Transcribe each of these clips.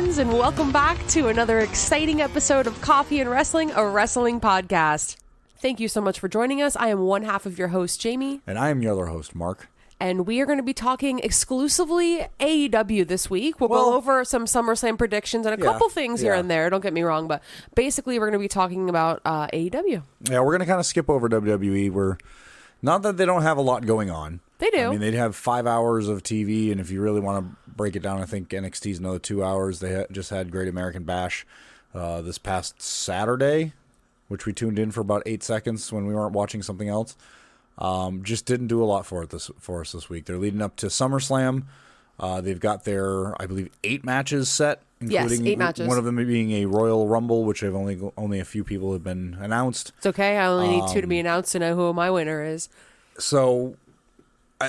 friends, and welcome back to another exciting episode of Coffee and Wrestling, a wrestling podcast. Thank you so much for joining us. I am one half of your host, Jamie. And I am your other host, Mark. And we are going to be talking exclusively AEW this week. We'll go over some SummerSlam predictions and a couple things here and there. Don't get me wrong, but basically we're going to be talking about AEW. Yeah, we're going to kind of skip over WWE. We're not that they don't have a lot going on. They do. I mean, they'd have 5 hours of TV, and if you really want to break it down, I think NXT's another 2 hours. They just had Great American Bash this past Saturday, which we tuned in for about 8 seconds when we weren't watching something else. Just didn't do a lot for us this week. They're leading up to SummerSlam. They've got their, I believe, 8 matches set, including 8 matches. One of them being a Royal Rumble, which I've only a few people have been announced. It's okay. I only need 2 to be announced to know who my winner is. So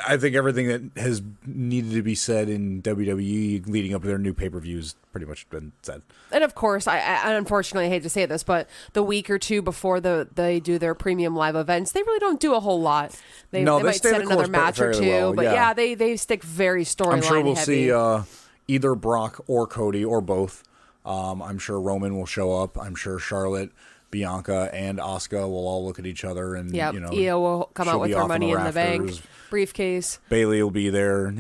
I think everything that has needed to be said in WWE leading up to their new pay-per-views pretty much been said. And of course, I unfortunately hate to say this, but the week or two before they do their premium live events, they really don't do a whole lot. They might set another match or two, but they stick very storyline heavy. I'm sure we'll see either Brock or Cody or both. I'm sure Roman will show up. I'm sure Charlotte, Bianca, and Asuka will all look at each other, and Io will come out with her Money in the Bank briefcase. Bayley will be there.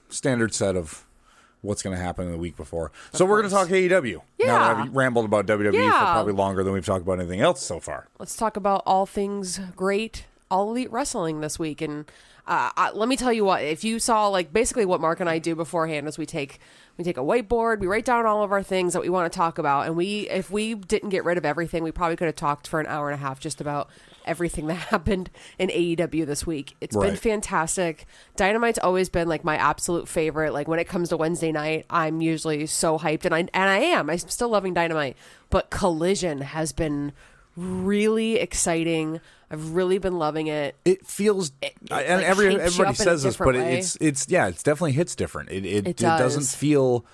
Standard set of what's going to happen in the week before. So we're going to talk AEW. Yeah. Now that I've rambled about WWE for probably longer than we've talked about anything else so far. Let's talk about all things great, all elite wrestling this week. And let me tell you what, if you saw basically what Mark and I do beforehand is we take a whiteboard, we write down all of our things that we want to talk about. And if we didn't get rid of everything, we probably could have talked for an hour and a half just about everything that happened in AEW this week. It's been fantastic. Dynamite's always been my absolute favorite. When it comes to Wednesday night, I'm usually so hyped, and I am. I'm still loving Dynamite, but Collision has been really exciting. I've really been loving it. It feels, and everybody says this, but it's definitely hits different. It doesn't feel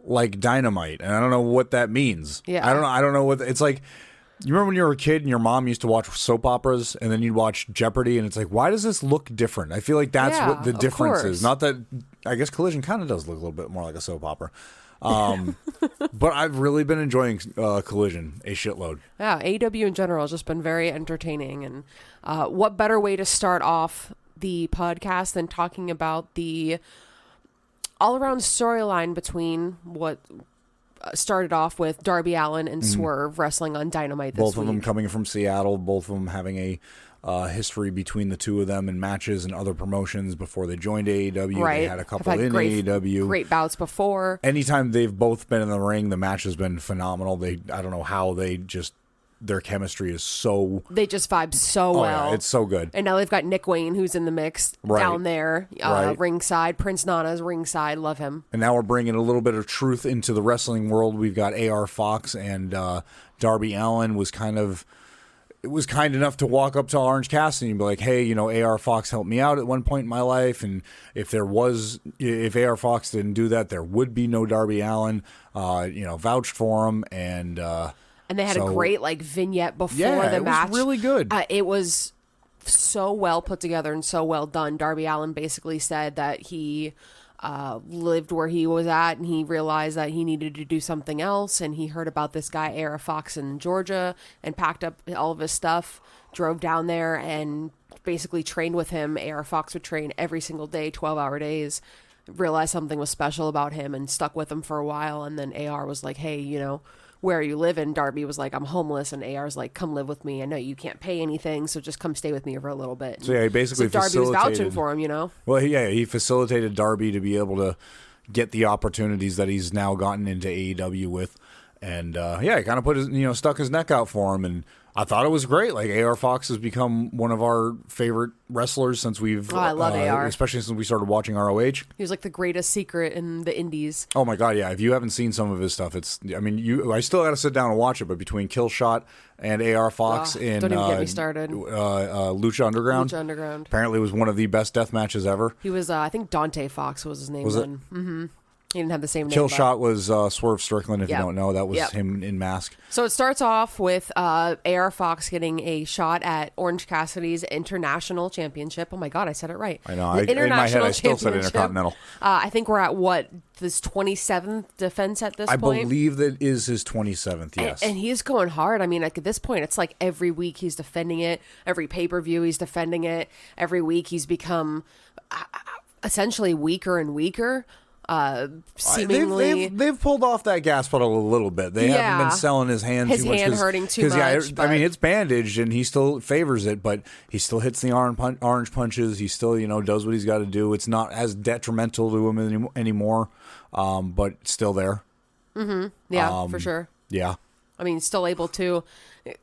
like Dynamite, and I don't know what that means. Yeah, I don't know what it's like. You remember when you were a kid and your mom used to watch soap operas, and then you'd watch Jeopardy, and it's like, why does this look different? I feel like that's what the difference is. Not that, I guess Collision kind of does look a little bit more like a soap opera. But I've really been enjoying Collision a shitload. Yeah, AEW in general has just been very entertaining. And what better way to start off the podcast than talking about the all-around storyline between what started off with Darby Allin and Swerve wrestling on Dynamite this week. Both of them coming from Seattle, both of them having a history between the two of them in matches and other promotions before they joined AEW. Right. They had a couple in AEW. Great bouts before. Anytime they've both been in the ring, the match has been phenomenal. I don't know how their chemistry is so... They just vibe so well. Yeah, it's so good. And now they've got Nick Wayne, who's in the mix down there, ringside. Prince Nana's ringside. Love him. And now we're bringing a little bit of truth into the wrestling world. We've got AR Fox, and Darby Allin was kind enough to walk up to Orange Cassidy and be like, hey, AR Fox helped me out at one point in my life, and if AR Fox didn't do that, there would be no Darby Allin, vouched for him, and they had a great vignette before the match. It was really good. It was so well put together and so well done. Darby Allin basically said that he lived where he was at, and he realized that he needed to do something else, and he heard about this guy AR Fox in Georgia and packed up all of his stuff, drove down there, and basically trained with him. AR Fox would train every single day, 12-hour days, realized something was special about him and stuck with him for a while. And then AR was like, hey, where are you living? Darby was like, I'm homeless. And AR's like, come live with me. I know you can't pay anything, so just come stay with me for a little bit. So he basically Darby was vouching for him, Well, he facilitated Darby to be able to get the opportunities that he's now gotten into AEW with. And he kind of put his, stuck his neck out for him. And I thought it was great. AR Fox has become one of our favorite wrestlers since we've... I love AR. Especially since we started watching ROH. He was the greatest secret in the indies. Oh my God, yeah. If you haven't seen some of his stuff, I still got to sit down and watch it, but between Killshot and AR Fox in... Don't even get me started. Lucha Underground. Apparently was one of the best death matches ever. He was, I think Dante Fox was his name. Was it? Mm-hmm. He didn't have the same name. Kill shot was Swerve Strickland, if you don't know. That was him in mask. So it starts off with AR Fox getting a shot at Orange Cassidy's International Championship. Oh my God, I said it right. I know. In my head, I still said Intercontinental. I think we're at this 27th defense at this point? I believe that is his 27th, yes. And he's going hard. I mean, like, at this point, it's like every week he's defending it. Every pay-per-view he's defending it. Every week he's become essentially weaker and weaker. Seemingly, they've pulled off that gas pedal a little bit. They haven't been selling his hand too much. His hand hurting too much. I mean, it's bandaged and he still favors it, but he still hits the orange punches. He still, does what he's got to do. It's not as detrimental to him anymore, but still there. Mm-hmm. Yeah, for sure. Yeah. I mean, still able to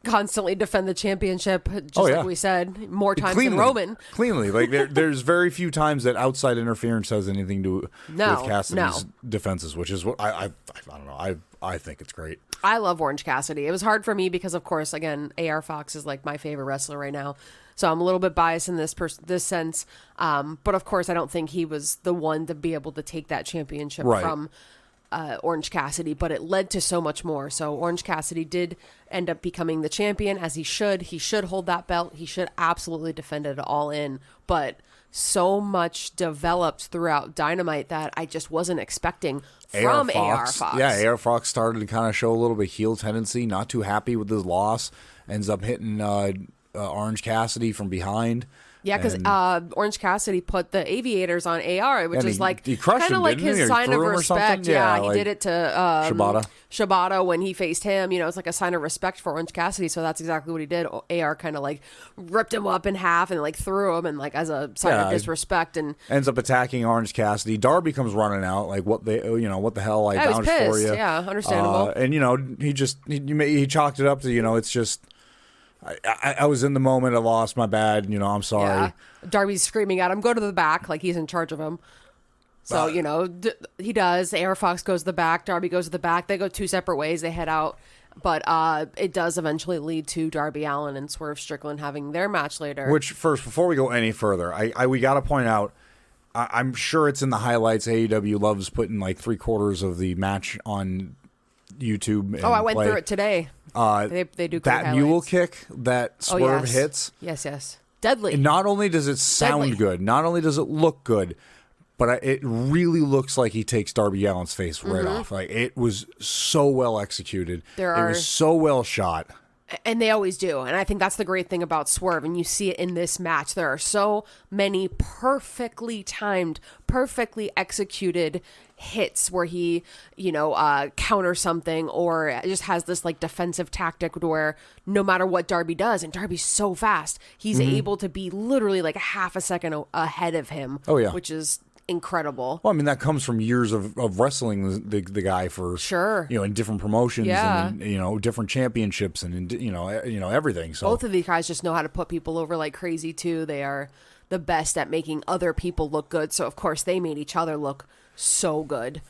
constantly defend the championship, like we said, more times than Roman. Cleanly. Like, there's very few times that outside interference has anything to do with Cassidy's defenses, which is what I don't know. I think it's great. I love Orange Cassidy. It was hard for me because, of course, again, AR Fox is like my favorite wrestler right now. So I'm a little bit biased in this sense. But, of course, I don't think he was the one to be able to take that championship from Orange Cassidy, but it led to so much more. So Orange Cassidy did end up becoming the champion, as he should. He should hold that belt. He should absolutely defend it all in. But so much developed throughout Dynamite that I just wasn't expecting from AR Fox. Yeah, AR Fox started to kind of show a little bit heel tendency, not too happy with his loss, ends up hitting Orange Cassidy from behind. Yeah, because Orange Cassidy put the aviators on AR, which is like kind of like his sign of respect. Yeah, he did it to Shibata when he faced him. It's like a sign of respect for Orange Cassidy. So that's exactly what he did. AR kind of like ripped him up in half and like threw him and like as a sign of disrespect, and ends up attacking Orange Cassidy. Darby comes running out like what the hell I bounced for you. Yeah, understandable. And he chalked it up to it's just. I was in the moment. I lost. My bad. I'm sorry. Yeah. Darby's screaming at him, go to the back, like he's in charge of him. So, he does. AR Fox goes to the back. Darby goes to the back. They go two separate ways. They head out. But it does eventually lead to Darby Allin and Swerve Strickland having their match later. Which, first, before we go any further, we got to point out, I'm sure it's in the highlights. AEW loves putting like 3/4 of the match on YouTube. I went through it today. They do that mule kick that Swerve hits. Yes. Deadly. And not only does it sound good, not only does it look good, but it really looks like he takes Darby Allin's face right off. Like, it was so well executed. It was so well shot. And they always do. And I think that's the great thing about Swerve. And you see it in this match. There are so many perfectly timed, perfectly executed hits where he, counters something or just has this like defensive tactic where no matter what Darby does, and Darby's so fast, he's able to be literally like a half a second ahead of him. Oh, yeah. Which is incredible. Well, I mean, that comes from years of wrestling the guy for sure, in different promotions and different championships and everything. So both of these guys just know how to put people over like crazy too. They are the best at making other people look good. So of course they made each other look so good.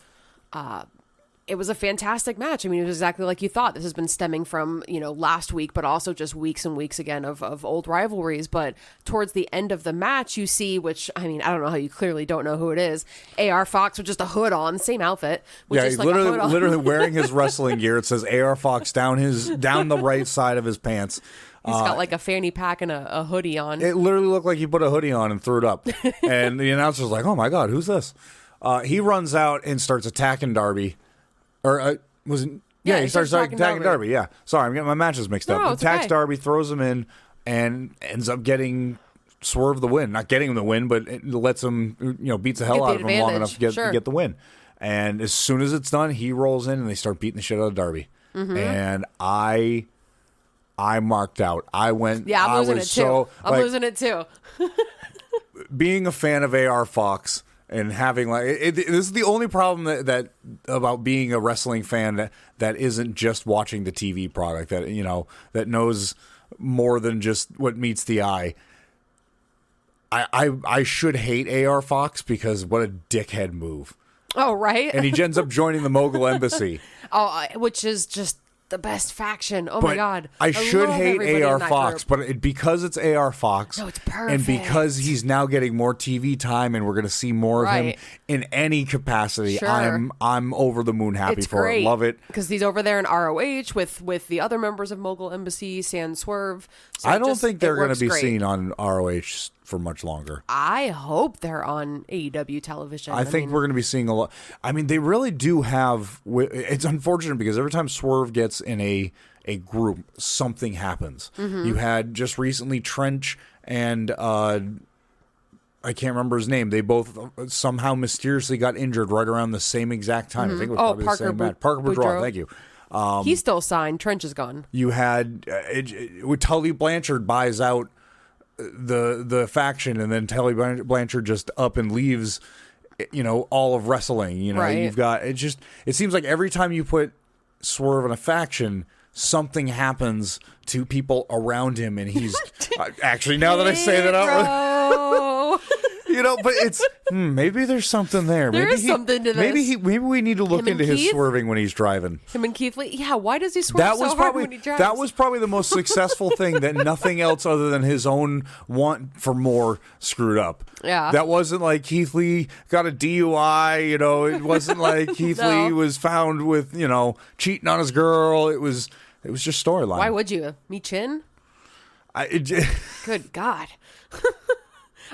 It was a fantastic match. I mean, it was exactly like you thought. This has been stemming from, last week, but also just weeks and weeks again of old rivalries. But towards the end of the match, you see, which, I mean, I don't know how you clearly don't know who it is. AR Fox with just a hood on, same outfit. He's like literally wearing his wrestling gear. It says AR Fox down the right side of his pants. He's got like a fanny pack and a hoodie on. It literally looked like he put a hoodie on and threw it up. And the announcer's like, oh my God, who's this? He runs out and starts attacking Darby. Or was it? Yeah, he starts attacking Darby. Yeah. Sorry, I'm getting my matches mixed up. Attacks Darby, throws him in, and ends up getting Swerve the win. Not getting him the win, but it lets him, beats the hell out of him long enough to get the win. And as soon as it's done, he rolls in and they start beating the shit out of Darby. Mm-hmm. And I marked out. I went. Yeah, I'm losing it too. I'm losing it too. Being a fan of AR Fox. And having this is the only problem that about being a wrestling fan that isn't just watching the TV product, that knows more than just what meets the eye. I should hate AR Fox because what a dickhead move. Oh, right. And he ends up joining the Mogul Embassy. Which is just the best faction. Oh my God. I should love hate everybody AR in that Fox, group. but because it's AR Fox, No, it's perfect. and because he's now getting more TV time, and we're going to see more of him Right. in any capacity, Sure. I'm over the moon happy It's for great. it. Love it. Because he's over there in ROH with the other members of Mogul Embassy, Sans Swerve. So I don't think they're going to be great. seen on ROH for much longer. I hope they're on AEW television. I think we're going to be seeing a lot. I mean, they really do have. It's unfortunate because every time Swerve gets in a group, something happens. Mm-hmm. You had just recently Trench and I can't remember his name. They both somehow mysteriously got injured right around the same exact time. I think it was probably Parker the same match. Parker Boudreaux. Boudreaux. Thank you. he's still signed. Trench is gone. You had Tully Blanchard buys out the faction, and then Tully Blanchard just up and leaves. All of wrestling. Right. You've got it. It seems like every time you put Swerve in a faction, something happens to people around him, and he's actually, now that I say that out, but it's maybe there's something there. There Maybe is something to this. Maybe we need to look Him and into his Keith? swerving when he's driving. Him and Keith Lee. Yeah, why does he swerve so hard when he drives? That was probably the most successful thing that nothing else other than his own want for more screwed up. Yeah. That wasn't like Keith Lee got a DUI, it wasn't like Keith No. Lee was found with, cheating on his girl. It was just storyline. Why would you? Me chin? Good God.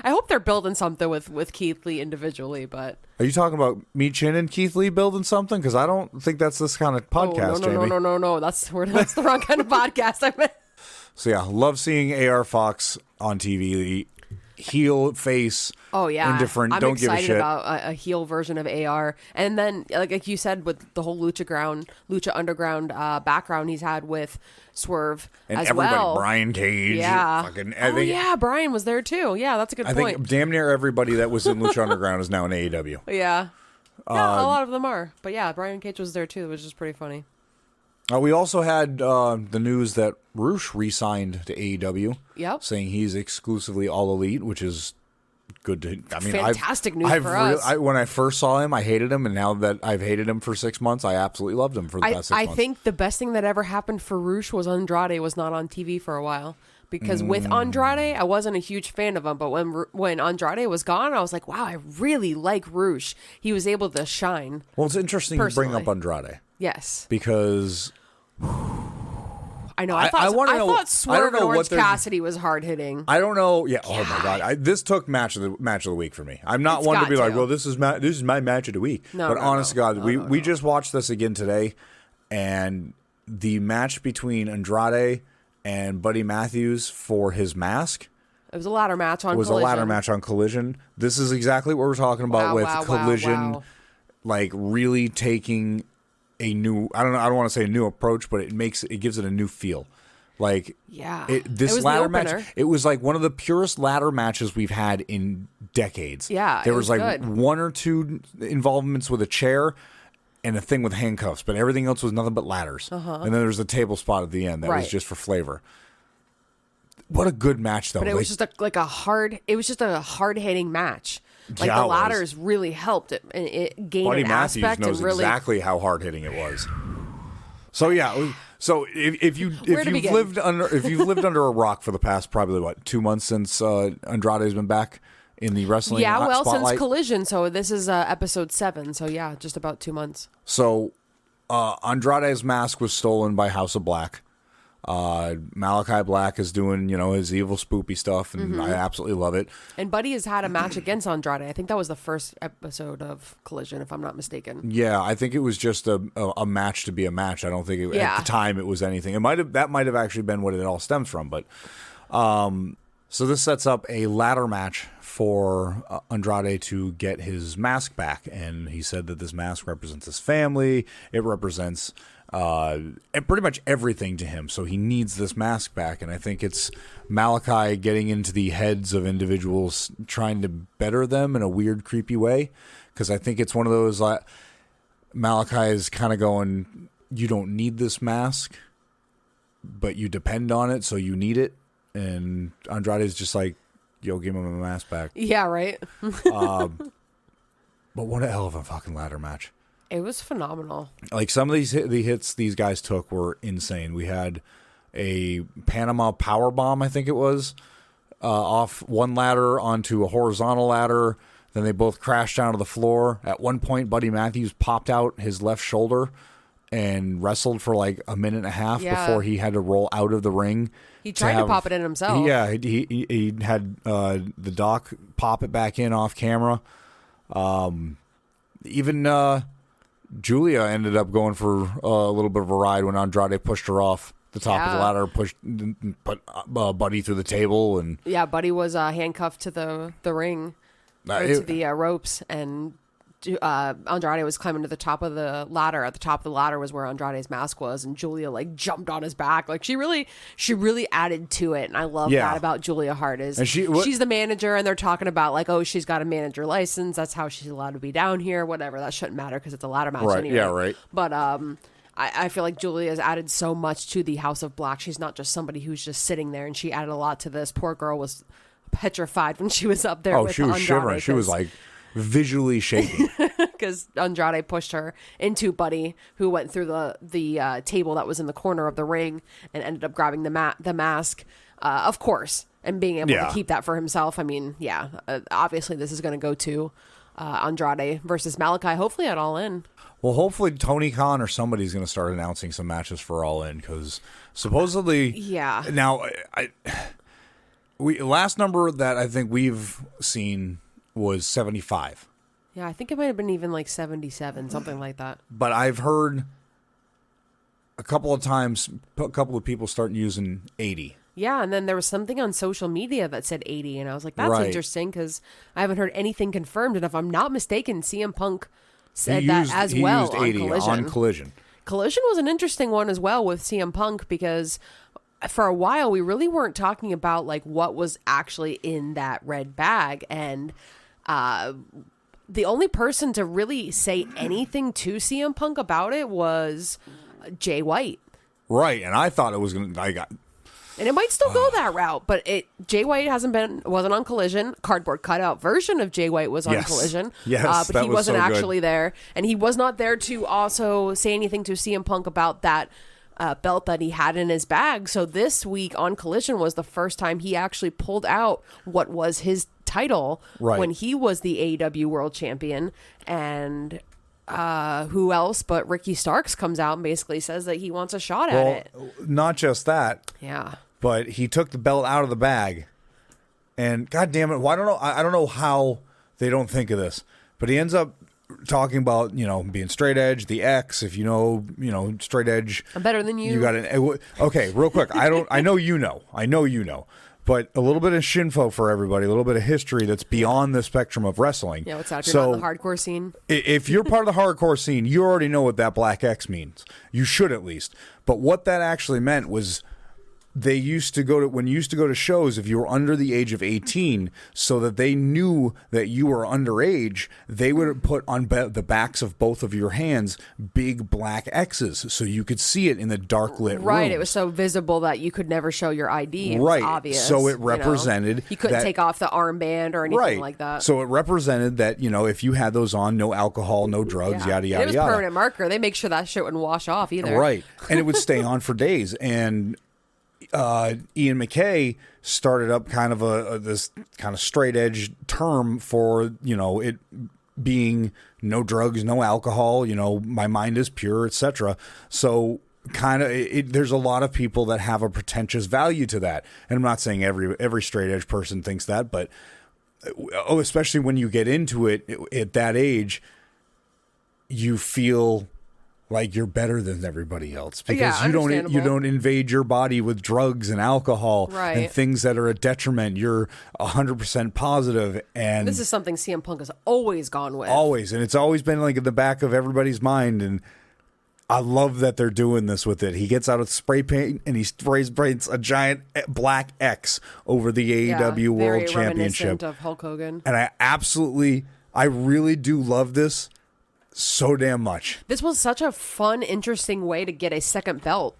I hope they're building something with Keith Lee individually, but... Are you talking about me, Chin, and Keith Lee building something? Because I don't think that's this kind of podcast, Jamie. No. That's the wrong kind of podcast. I meant. So yeah, love seeing AR Fox on TV. The heel, face, Oh yeah, indifferent, I'm don't give a excited shit. about a heel version of AR, and then like you said, with the whole Lucha Underground background he's had with Swerve And as everybody, well. Brian Cage. Yeah. I think Brian was there too. Yeah, that's a good point. think damn near everybody that was in Lucha Underground is now in AEW. Yeah, a lot of them are. But yeah, Brian Cage was there too, which is pretty funny. We also had the news that Roosh re-signed to AEW. Yep. Saying he's exclusively All Elite, which is good to. I mean, Fantastic news for us. When I first saw him, I hated him, and now that I've hated him for 6 months, I absolutely loved him for the past 6 months. I think the best thing that ever happened for Roosh was Andrade was not on TV for a while. Because with Andrade, I wasn't a huge fan of him. But when Andrade was gone, I was like, wow, I really like Roosh. He was able to shine. Well, it's interesting you bring up Andrade. Yes. Because I know. I thought Swerve and Orange Cassidy was hard hitting. I don't know. Yeah. Oh my God. This took match of the week for me. I'm not one to be like, well, this is my match of the week. No, but no, honest no. to God, we just watched this again today, and the match between Andrade and Buddy Matthews for his mask. It was a ladder match on Was Collision. a ladder match on Collision. This is exactly what we're talking about with Collision, like really taking a new. I don't want to say a new approach, but it gives it a new feel. Like this was ladder the match. opener. It was like one of the purest ladder matches we've had in decades. Yeah, there it was was like good. one or two involvements with a chair and a thing with handcuffs, but everything else was nothing but ladders. And then there was a table spot at the end that was just for flavor. What a good match, though! But it was just a hard hitting match. Like Yeah, the it was. ladders really helped it gain Buddy an Matthews aspect knows and really. exactly how hard hitting it was. So yeah, so if you've lived under a rock for the past probably 2 months since Andrade's been back in the wrestling spotlight. Since Collision. So this is episode 7. So yeah, just about 2 months. So Andrade's mask was stolen by House of Black. Malachi Black is doing, his evil spoopy stuff, and I absolutely love it. And Buddy has had a match against Andrade. I think that was the first episode of Collision, if I'm not mistaken. Yeah, I think it was just a match to be a match. I don't think at the time it was anything. That might have actually been what it all stems from. But so this sets up a ladder match for Andrade to get his mask back, and he said that this mask represents his family. It represents pretty much everything to him, so he needs this mask back. And I think it's Malachi getting into the heads of individuals, trying to better them in a weird, creepy way, because I think it's one of those Malachi is kind of going, you don't need this mask, but you depend on it, so you need it. And Andrade is just like, yo, give him a mask back. Yeah, right. But what a hell of a fucking ladder match. It was phenomenal. Like some of the hits these guys took were insane. We had a Panama power bomb, I think it was, off one ladder onto a horizontal ladder. Then they both crashed down to the floor. At one point, Buddy Matthews popped out his left shoulder and wrestled for like a minute and a half before he had to roll out of the ring. He tried to pop it in himself. Yeah, he had the doc pop it back in off camera. Even Julia ended up going for a little bit of a ride when Andrade pushed her off the top of the ladder, put Buddy through the table, and Buddy was handcuffed to the ring, to the ropes, and Andrade was climbing to the top of the ladder. At the top of the ladder was where Andrade's mask was, and Julia like jumped on his back. Like she really added to it, and I love that about Julia Hart. She's the manager, and they're talking about like, oh, she's got a manager license. That's how she's allowed to be down here. Whatever, that shouldn't matter because it's a ladder match anyway. Yeah, right. But I feel like Julia has added so much to the House of Black. She's not just somebody who's just sitting there, and she added a lot to this. Poor girl was petrified when she was up there. Oh, she was shivering. She was like visually shaking because Andrade pushed her into Buddy, who went through the table that was in the corner of the ring and ended up grabbing the mask, of course, and being able to keep that for himself. I mean, obviously this is going to go to Andrade versus Malachi, hopefully at All In. Well, hopefully Tony Khan or somebody's going to start announcing some matches for All In, because supposedly, Now, last number that I think we've seen was 75. Yeah, I think it might have been even like 77, something like that. But I've heard a couple of times, a couple of people start using 80. Yeah, and then there was something on social media that said 80, and I was like, that's interesting, because I haven't heard anything confirmed, and if I'm not mistaken, CM Punk said that as well used 80 on Collision. Collision was an interesting one as well with CM Punk, because for a while we really weren't talking about like what was actually in that red bag, and the only person to really say anything to CM Punk about it was Jay White. Right, and I thought it was going to... And it might still go that route, but Jay White wasn't on Collision. Cardboard cutout version of Jay White was on Collision. Yes, but he wasn't actually there. And he was not there to also say anything to CM Punk about that belt that he had in his bag. So this week on Collision was the first time he actually pulled out what was his title when he was the AEW World Champion. And who else but Ricky Starks comes out and basically says that he wants a shot at it. Not just that. Yeah. But he took the belt out of the bag, and God damn it, I don't know how they don't think of this, but he ends up talking about, being straight edge, the X. If you know straight edge, I'm better than you. You got an okay. Real quick, I know you know, but a little bit of shinfo for everybody, a little bit of history that's beyond the spectrum of wrestling. Yeah, what's up? You're not in the hardcore scene. If you're part of the hardcore scene, you already know what that black X means. You should at least. But what that actually meant was, when you used to go to shows, if you were under the age of 18, so that they knew that you were underage, they would put on the backs of both of your hands big black X's so you could see it in the dark lit Right, rooms. It was so visible that you could never show your ID. It right, was obvious. So it represented you couldn't take off the armband or anything like that. So it represented that if you had those on, no alcohol, no drugs, yada yada. It was yada. Permanent marker. They make sure that shit wouldn't wash off either. Right, and it would stay on for days. And Ian McKay started up kind of this kind of straight edge term for it being no drugs, no alcohol, my mind is pure, etc. So kind of there's a lot of people that have a pretentious value to that, and I'm not saying every straight edge person thinks that, but especially when you get into it at that age, you feel like you're better than everybody else because you don't invade your body with drugs and alcohol and things that are a detriment. You're 100% positive, and this is something CM Punk has always gone with. Always, and it's always been like in the back of everybody's mind. And I love that they're doing this with it. He gets out of spray paint and he sprays paints a giant black X over the AEW World Championship of Hulk Hogan. And I really do love this so damn much. This was such a fun, interesting way to get a second belt.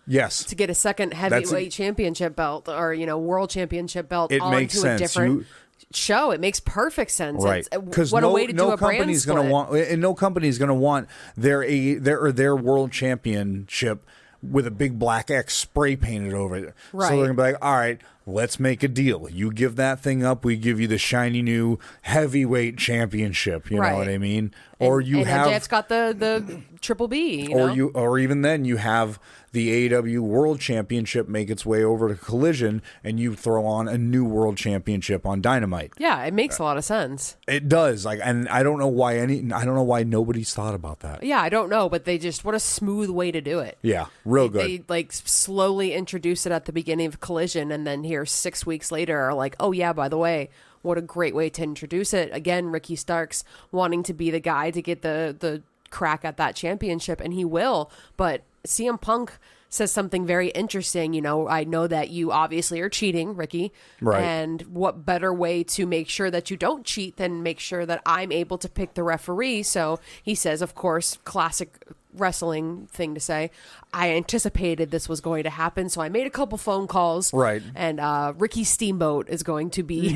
Yes. To get a second heavyweight championship belt or, world championship belt it onto makes sense. a different show. It makes perfect sense. Right. Because what a way to do a brand company's split. going to want, and no company's going to want their world championship with a big black X spray painted over it. Right. So they're going to be like, all right, let's make a deal. You give that thing up, we give you the shiny new heavyweight championship. You know what I mean? Or you have MJF's got the triple B. Or even then you have the AEW World Championship make its way over to Collision, and you throw on a new World Championship on Dynamite. Yeah, it makes a lot of sense. It does. And I don't know why nobody's thought about that. Yeah, I don't know, but what a smooth way to do it. Yeah, real good. They like slowly introduce it at the beginning of Collision, and then here 6 weeks later are like, oh yeah, by the way, what a great way to introduce it. Again, Ricky Starks wanting to be the guy to get the crack at that championship, and he will. But CM Punk says something very interesting. I know that you obviously are cheating, Ricky. Right. And what better way to make sure that you don't cheat than make sure that I'm able to pick the referee? So he says, of course, classic wrestling thing to say, I anticipated this was going to happen, so I made a couple phone calls. Right. And Ricky Steamboat is going to be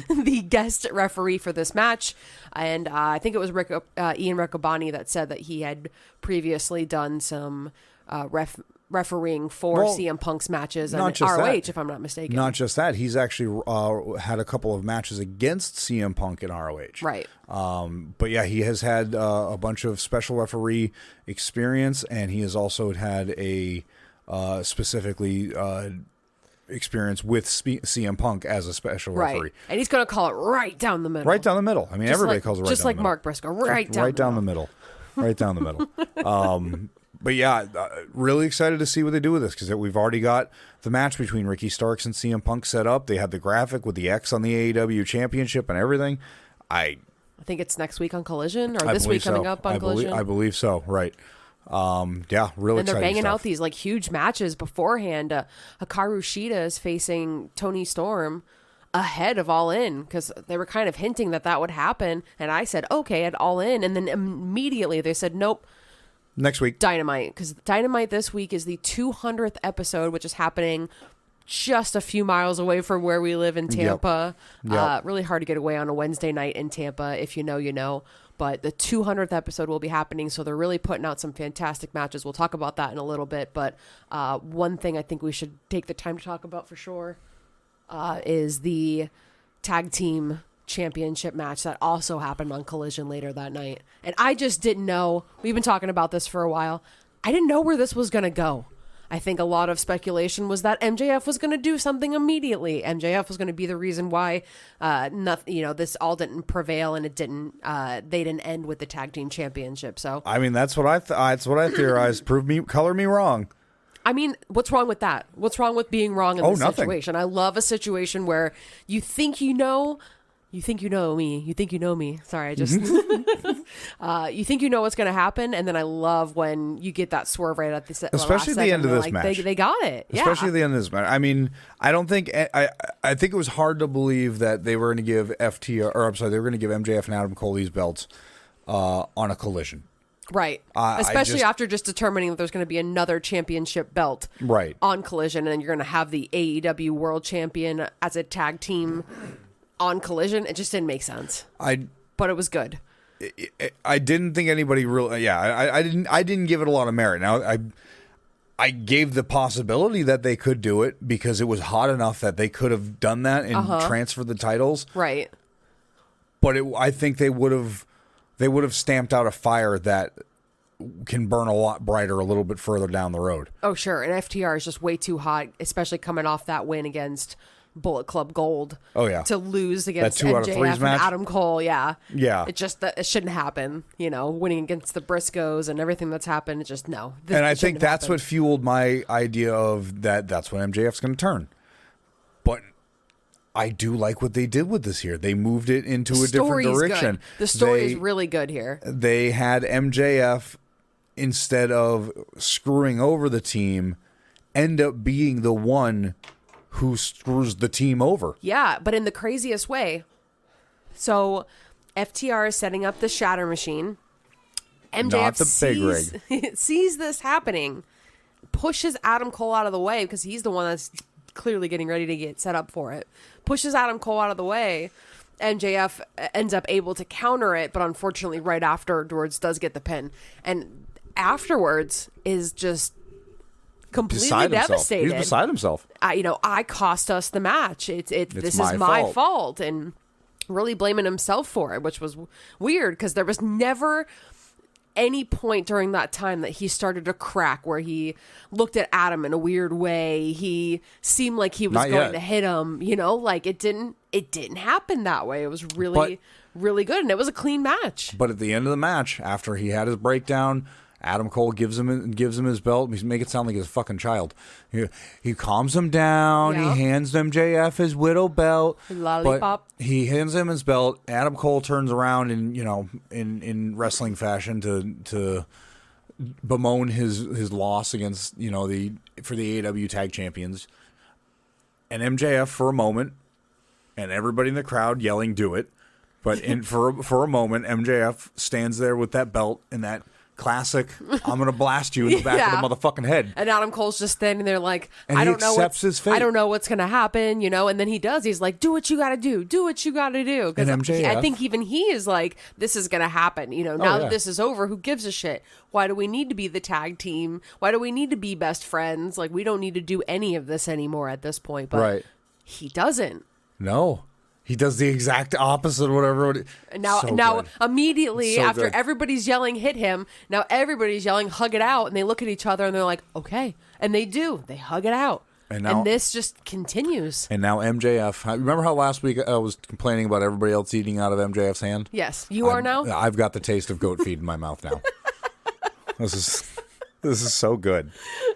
the guest referee for this match. And I think it was Ian Riccoboni that said that he had previously done some refereeing for CM Punk's matches and ROH, if I'm not mistaken. Not just that, he's actually had a couple of matches against CM Punk in ROH. Right. But yeah, he has had a bunch of special referee experience, and he has also had a specifically experience with CM Punk as a special referee. Right. And he's going to call it right down the middle. Right down the middle. I mean, everybody calls it right down the middle. Just like Mark Briscoe, right down the middle. Right down the middle. But yeah, really excited to see what they do with this, because we've already got the match between Ricky Starks and CM Punk set up. They have the graphic with the X on the AEW Championship and everything. I think it's next week on Collision, or this week coming up on Collision. I believe so, right. Yeah, really exciting. And they're banging stuff. out these like huge matches beforehand. Hikaru Shida is facing Tony Storm ahead of All In, because they were kind of hinting that would happen. And I said, okay, at All In. And then immediately they said, nope. Next week. Dynamite, because Dynamite this week is the 200th episode, which is happening just a few miles away from where we live in Tampa. Yep. Really hard to get away on a Wednesday night in Tampa. If you know, you know. But the 200th episode will be happening, so they're really putting out some fantastic matches. We'll talk about that in a little bit. But one thing I think we should take the time to talk about for sure is the tag team championship match that also happened on Collision later that night. And I just didn't know. We've been talking about this for a while. I didn't know where this was going to go. I think a lot of speculation was that MJF was going to do something immediately. MJF was going to be the reason why this all didn't prevail, and it didn't. They didn't end with the tag team championship. So I mean, that's what I theorized. Color me wrong. I mean, what's wrong with that? What's wrong with being wrong in this situation? I love a situation where you think you know. You think you know me. You think you know me. Sorry, I just... you think you know what's going to happen, and then I love when you get that swerve right at the set. Especially at the end of this match. They got it. Especially at the end of this match. I mean, I don't think... I think it was hard to believe that they were going to give they were going to give MJF and Adam Cole these belts on a Collision. Right. Especially after just determining that there's going to be another championship belt on Collision, and then you're going to have the AEW World Champion as a tag team on Collision. It just didn't make sense. But it was good. I didn't think anybody really. Yeah, I didn't give it a lot of merit. Now I gave the possibility that they could do it because it was hot enough that they could have done that and transferred the titles. Right. But I think they would have stamped out a fire that can burn a lot brighter a little bit further down the road. Oh, sure. And FTR is just way too hot, especially coming off that win against Bullet Club Gold. Oh yeah, to lose against MJF and Adam Cole. Yeah. It shouldn't happen. Winning against the Briscoes and everything that's happened. It's just no. And I think that's what fueled my idea of that's when MJF's going to turn. But I do like what they did with this here. They moved it into a different direction. Good. The story is really good here. They had MJF, instead of screwing over the team, end up being the one who screws the team over. Yeah, but in the craziest way. So FTR is setting up the Shatter Machine. MJF Not the big rig. Sees this happening, pushes Adam Cole out of the way because he's the one that's clearly getting ready to get set up for it. Pushes Adam Cole out of the way. MJF ends up able to counter it, but unfortunately right afterwards does get the pin. And afterwards is just completely devastated. He's beside himself. I cost us the match. This is my fault. And really blaming himself for it, which was weird because there was never any point during that time that he started to crack where he looked at Adam in a weird way. He seemed like he was going to hit him, like it didn't happen that way. It was really good. And it was a clean match. But at the end of the match, after he had his breakdown, Adam Cole gives him his belt. He's making it sound like he's a fucking child. He calms him down. Yeah. He hands MJF his widow belt. Lollipop. But he hands him his belt. Adam Cole turns around and in wrestling fashion to bemoan his loss against for the AEW Tag Champions. And MJF for a moment, and everybody in the crowd yelling, "Do it!" But for a moment, MJF stands there with that belt and that classic, I'm going to blast you in the back of the motherfucking head. And Adam Cole's just standing there like, and I don't accepts his fate. I don't know what's going to happen, and then he does. He's like, do what you got to do. Do what you got to do. And MJF, I think even he is like, this is going to happen. Now that this is over, who gives a shit? Why do we need to be the tag team? Why do we need to be best friends? Like, we don't need to do any of this anymore at this point. But he doesn't. No. He does the exact opposite of whatever. Now immediately after everybody's yelling, hit him. Now everybody's yelling, hug it out. And they look at each other and they're like, okay. And they do. They hug it out. And this just continues. And now MJF. Remember how last week I was complaining about everybody else eating out of MJF's hand? Yes. You are now? I've got the taste of goat feed in my mouth now. This is so good.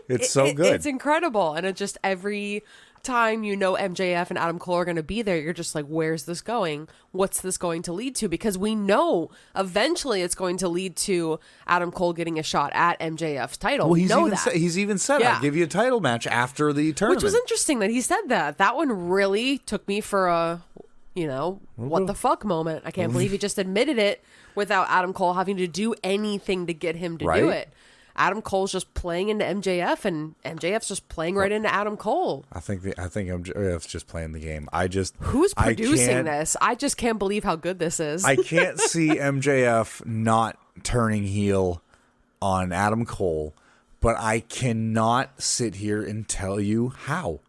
It's so good. It's incredible. And it just every time MJF and Adam Cole are going to be there, you're just like, where's this going? What's this going to lead to? Because we know eventually it's going to lead to Adam Cole getting a shot at MJF's title. Well, he's even said, I'll give you a title match after the tournament. Which was interesting that he said that. That one really took me for a, what the fuck moment. I can't believe he just admitted it without Adam Cole having to do anything to get him to do it. Adam Cole's just playing into MJF, and MJF's just playing right into Adam Cole. I think MJF's just playing the game. Who's producing this? I just can't believe how good this is. I can't see MJF not turning heel on Adam Cole, but I cannot sit here and tell you how.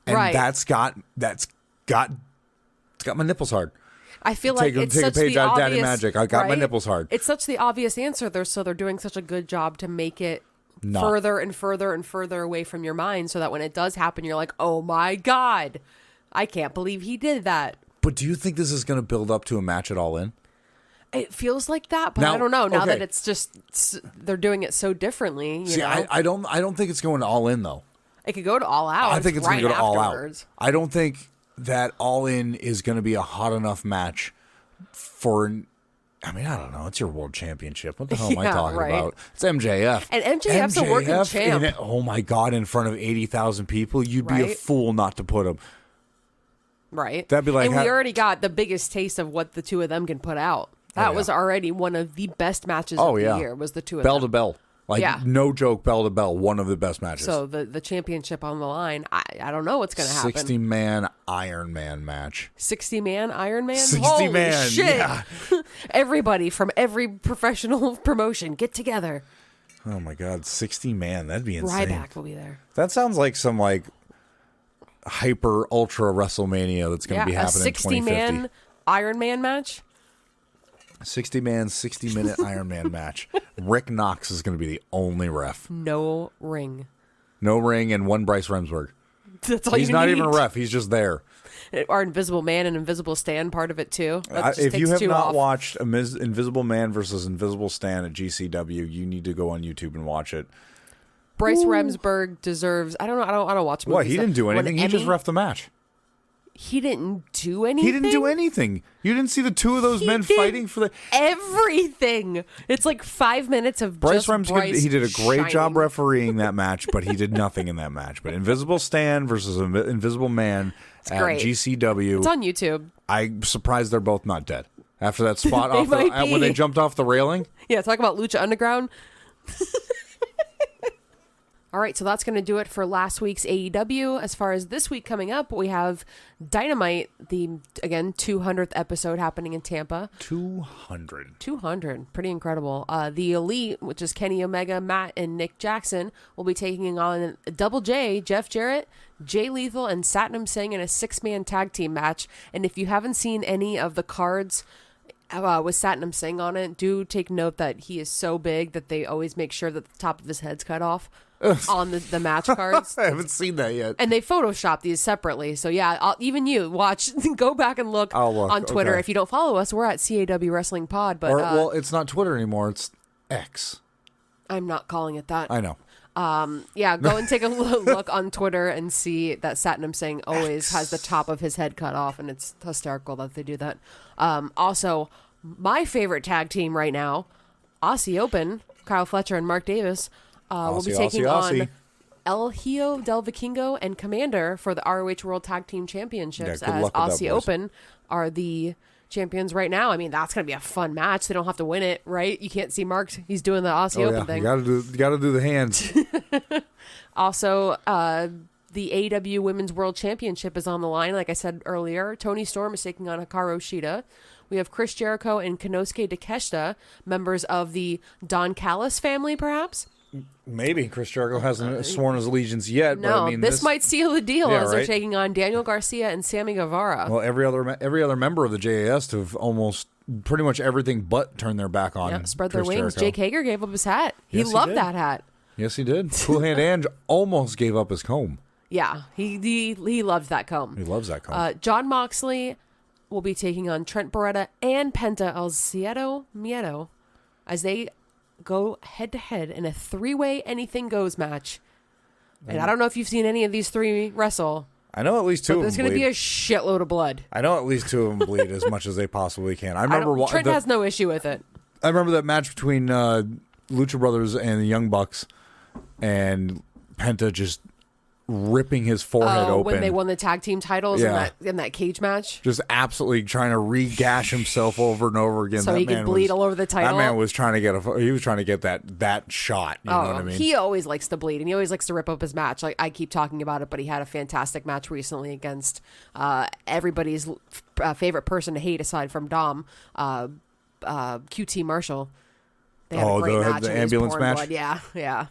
And that's got my nipples hard. I feel like it's take such a page the out of obvious, Daddy Magic. I got my nipples hard. It's such the obvious answer. They're doing such a good job to make it further and further and further away from your mind, so that when it does happen, you're like, oh my God, I can't believe he did that. But do you think this is going to build up to a match at All In? It feels like that, but I don't know. Now that it's just they're doing it so differently. See, I don't think it's going to All In though. It could go to All Out. I think it's going to go to All Out. I don't think that All In is going to be a hot enough match for. I mean, I don't know. It's your world championship. What the hell am I talking about? It's MJF. And MJF's a working champ. Oh my God, in front of 80,000 people, you'd be a fool not to put him. Right. That'd be like, and we already got the biggest taste of what the two of them can put out. That was already one of the best matches of the year, was the two of them. Bell to bell. No joke, bell to bell, one of the best matches. So the championship on the line, I don't know what's going to happen. 60-man Iron Man match. 60-man Iron Man? 60 man, shit. yeah. Everybody from every professional promotion, get together. Oh my God, 60-man, that'd be insane. Ryback will be there. That sounds like some hyper ultra WrestleMania that's going to be happening in 2050. A 60-man Iron Man match? 60-man, 60-minute Iron Man match. Rick Knox is going to be the only ref. No ring. No ring and one Bryce Remsburg. That's all He's not even a ref. He's just there. Our Invisible Man and Invisible Stan part of it too. If you have not watched Invisible Man versus Invisible Stan at GCW, you need to go on YouTube and watch it. Bryce Remsburg deserves. I don't know. I don't watch movies. What? He didn't do anything. He just reffed the match. He didn't do anything. He didn't do anything. You didn't see the two of those men fighting for the everything. It's like 5 minutes of Bryce just Remsburg. He did a great shining. job refereeing that match, but he did nothing in that match. But Invisible Stan versus Invisible Man at GCW. It's on YouTube. I'm surprised they're both not dead after that spot off when they jumped off the railing. Yeah, talk about Lucha Underground. All right, so that's going to do it for last week's AEW. As far as this week coming up, we have Dynamite, the, again, 200th episode happening in Tampa. 200. 200. Pretty incredible. The Elite, which is Kenny Omega, Matt, and Nick Jackson, will be taking on Double J, Jeff Jarrett, Jay Lethal, and Satnam Singh in a 6-man tag team match. And if you haven't seen any of the cards with Satnam Singh on it, do take note that he is so big that they always make sure that the top of his head's cut off on the match cards. I haven't seen that yet. And they Photoshop these separately. So yeah, even you watch, go back and look, on Twitter. Okay. If you don't follow us, we're at CAW Wrestling Pod. But well, it's not Twitter anymore. It's X. I'm not calling it that. I know. Yeah, go and take a look on Twitter and see that Satnam Singh always has the top of his head cut off, and it's hysterical that they do that. Also, my favorite tag team right now, Aussie Open, Kyle Fletcher and Mark Davis, will be taking on El Hijo del Vikingo and Commander for the ROH World Tag Team Championships, as Aussie Open are the champions right now. I mean, that's going to be a fun match. They don't have to win it, right? You can't see Mark. He's doing the Aussie Open thing. You got to do the hands. Also, the AEW Women's World Championship is on the line. Like I said earlier, Toni Storm is taking on Hikaru Shida. We have Chris Jericho and Konosuke Takeshita, members of the Don Callis family, perhaps. Maybe Chris Jericho hasn't sworn his allegiance yet. No, but I mean, this might seal the deal as they're right? taking on Daniel Garcia and Sammy Guevara. Well, every other member of the JAS have almost pretty much everything but turned their back on. Yeah, spread their Chris wings. Jericho. Jake Hager gave up his hat. Yes, he he loved did. that hat. Yes, he did. Cool Hand Ange almost gave up his comb. Yeah, he loved that comb. He loves that comb. John Moxley will be taking on Trent Beretta and Penta El Ziedo Miedo as they go head-to-head in a 3-way anything goes match. And I don't know if you've seen any of these three wrestle. I know at least two of them There's going to be a shitload of blood. I know at least two of them bleed as much as they possibly can. I remember Trent has no issue with it. I remember that match between Lucha Brothers and the Young Bucks, and Penta just ripping his forehead open when they won the tag team titles in that cage match. Just absolutely trying to re-gash himself over and over again. So that he could bleed all over the title. That man was trying to get that shot. You know what I mean? He always likes to bleed, and he always likes to rip up his match. Like I keep talking about it, but he had a fantastic match recently against everybody's favorite person to hate aside from Dom, QT Marshall. They had a great match. The ambulance match? Blood. Yeah.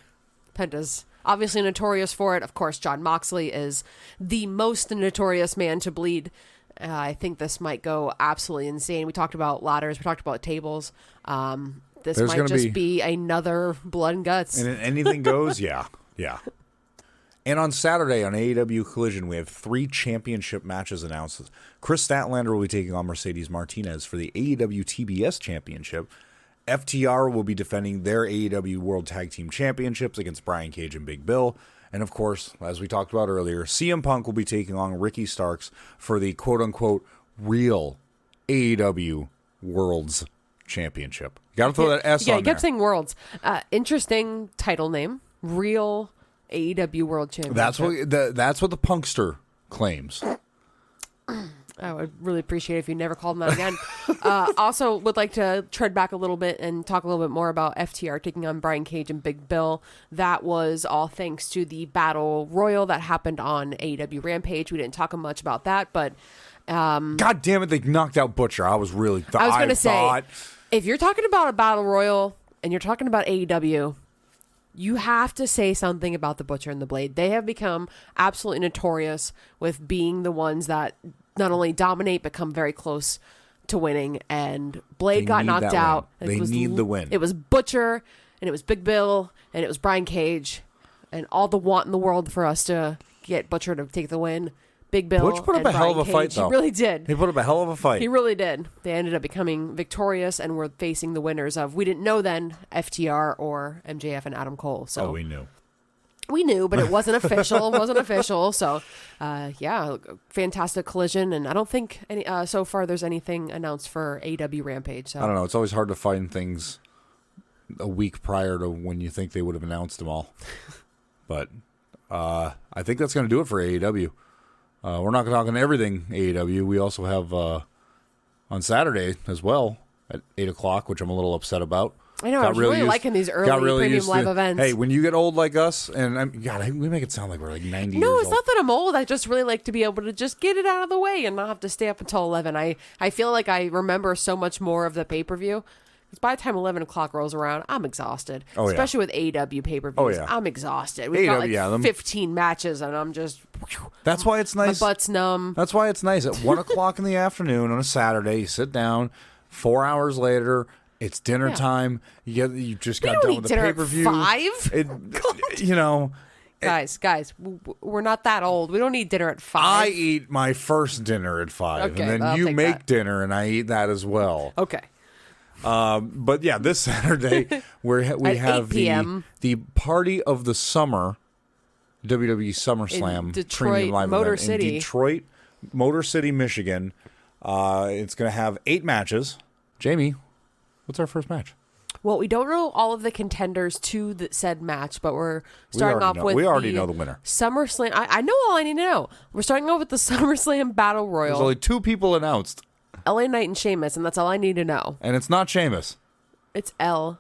Penta's obviously notorious for it. Of course, John Moxley is the most notorious man to bleed. I think this might go absolutely insane. We talked about ladders. We talked about tables. This might just be another blood and guts. And anything goes, yeah. And on Saturday on AEW Collision, we have 3 championship matches announced. Chris Statlander will be taking on Mercedes Martinez for the AEW TBS Championship. FTR will be defending their AEW World Tag Team Championships against Brian Cage and Big Bill. And of course, as we talked about earlier, CM Punk will be taking on Ricky Starks for the quote-unquote real AEW World's Championship. You got to throw that S on there. Yeah, you kept saying Worlds. Interesting title name. Real AEW World Championship. That's what the Punkster claims. I would really appreciate it if you never called him that again. Also, would like to tread back a little bit and talk a little bit more about FTR taking on Brian Cage and Big Bill. That was all thanks to the Battle Royal that happened on AEW Rampage. We didn't talk much about that, but... God damn it, they knocked out Butcher. I was going to say, if you're talking about a Battle Royal and you're talking about AEW... you have to say something about the Butcher and the Blade. They have become absolutely notorious with being the ones that not only dominate, but come very close to winning. And Blade got knocked out. They need the win. It was Butcher, and it was Big Bill, and it was Brian Cage, and all the want in the world for us to get Butcher to take the win. Big Bill Butch put up a hell of a fight, though. He really did. He put up a hell of a fight. He really did. They ended up becoming victorious and were facing the winners of, we didn't know then, FTR or MJF and Adam Cole. So we knew. We knew, but it wasn't official. So, fantastic collision. And I don't think so far there's anything announced for AEW Rampage. So. I don't know. It's always hard to find things a week prior to when you think they would have announced them all. But I think that's going to do it for AEW. We're not talking everything AEW. We also have on Saturday as well at 8 o'clock, which I'm a little upset about. I know. I was really liking these early premium live events. Hey, when you get old like us, and God, we make it sound like we're like 90 years old. No, it's not that I'm old. I just really like to be able to just get it out of the way and not have to stay up until 11. I feel like I remember so much more of the pay-per-view. Because by the time 11 o'clock rolls around, I'm exhausted. Oh, especially with AEW pay-per-views. Oh, yeah. I'm exhausted. We've got like 15 matches, and I'm just... That's why it's nice. My butt's numb. That's why it's nice. At 1 o'clock in the afternoon on a Saturday, you sit down, 4 hours later... It's dinner time. You just got done with the pay-per-view. 5? You know. Guys, we're not that old. We don't eat dinner at 5. I eat my first dinner at 5. Okay, and then you make dinner, and I eat that as well. Okay. But yeah, this Saturday, we have the Party of the Summer, WWE SummerSlam. In Detroit, Motor City. In Detroit, Motor City, Michigan. It's going to have 8 matches. Jamie, what's our first match? Well, we don't know all of the contenders to the said match, but we're starting off with. We already know the winner. SummerSlam. I know all I need to know. We're starting off with the SummerSlam Battle Royal. There's only 2 people announced. LA Knight and Sheamus, and that's all I need to know. And it's not Sheamus. It's LA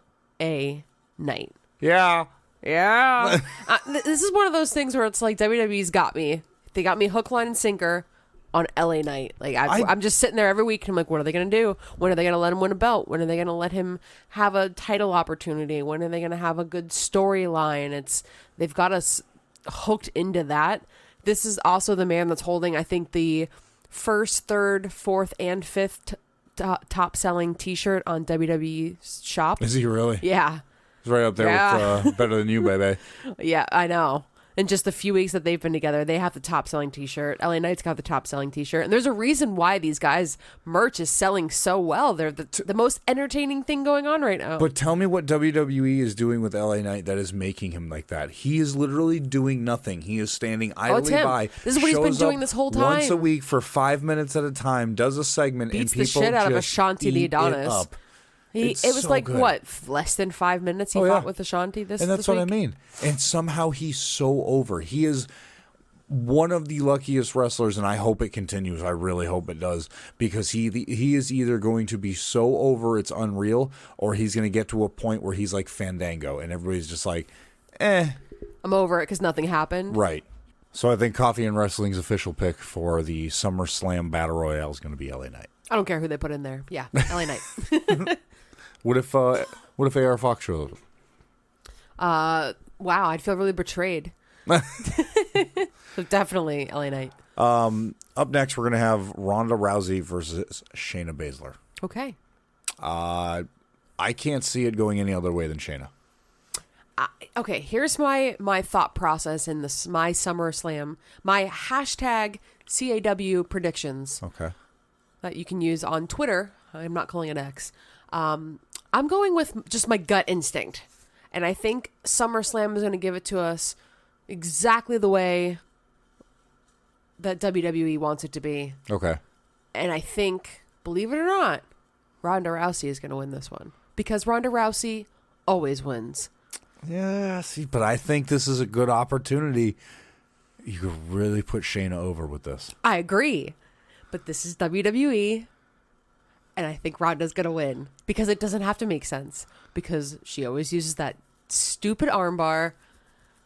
Knight. Yeah. Yeah. This is one of those things where it's like WWE's got me. They got me hook, line, and sinker on LA Knight. Like I'm just sitting there every week and I'm like, what are they going to do? When are they going to let him win a belt? When are they going to let him have a title opportunity? When are they going to have a good storyline? They've got us hooked into that. This is also the man that's holding, I think, the first, third, fourth, and fifth top selling T-shirt on WWE's shop. Is he really? Yeah. He's right up there with Better Than You, baby. Yeah, I know. In just the few weeks that they've been together, they have the top-selling T-shirt. LA Knight's got the top-selling T-shirt. And there's a reason why these guys' merch is selling so well. They're the most entertaining thing going on right now. But tell me what WWE is doing with LA Knight that is making him like that. He is literally doing nothing. He is standing idly by. This is what he's been doing this whole time. Once a week for 5 minutes at a time, does a segment, Beats and people the shit out of just Ashanti the Adonis. It up. It was so like, good. what, less than 5 minutes he fought with Ashanti this week? And that's what I mean. And somehow he's so over. He is one of the luckiest wrestlers, and I hope it continues. I really hope it does, because he is either going to be so over it's unreal, or he's going to get to a point where he's like Fandango, and everybody's just like, I'm over it because nothing happened. Right. So I think Coffee and Wrestling's official pick for the SummerSlam Battle Royale is going to be LA Knight. I don't care who they put in there. Yeah, LA Knight. What if AR Fox showed up? Wow, I'd feel really betrayed. So definitely LA Knight. Up next, we're going to have Ronda Rousey versus Shayna Baszler. Okay. I can't see it going any other way than Shayna. Okay, here's my thought process in this my SummerSlam, my hashtag CAW predictions. Okay. That you can use on Twitter. I'm not calling it X. I'm going with just my gut instinct. And I think SummerSlam is going to give it to us exactly the way that WWE wants it to be. Okay. And I think, believe it or not, Ronda Rousey is going to win this one. Because Ronda Rousey always wins. Yeah, see, but I think this is a good opportunity. You could really put Shayna over with this. I agree. But this is WWE. And I think Ronda's going to win. Because it doesn't have to make sense. Because she always uses that stupid armbar.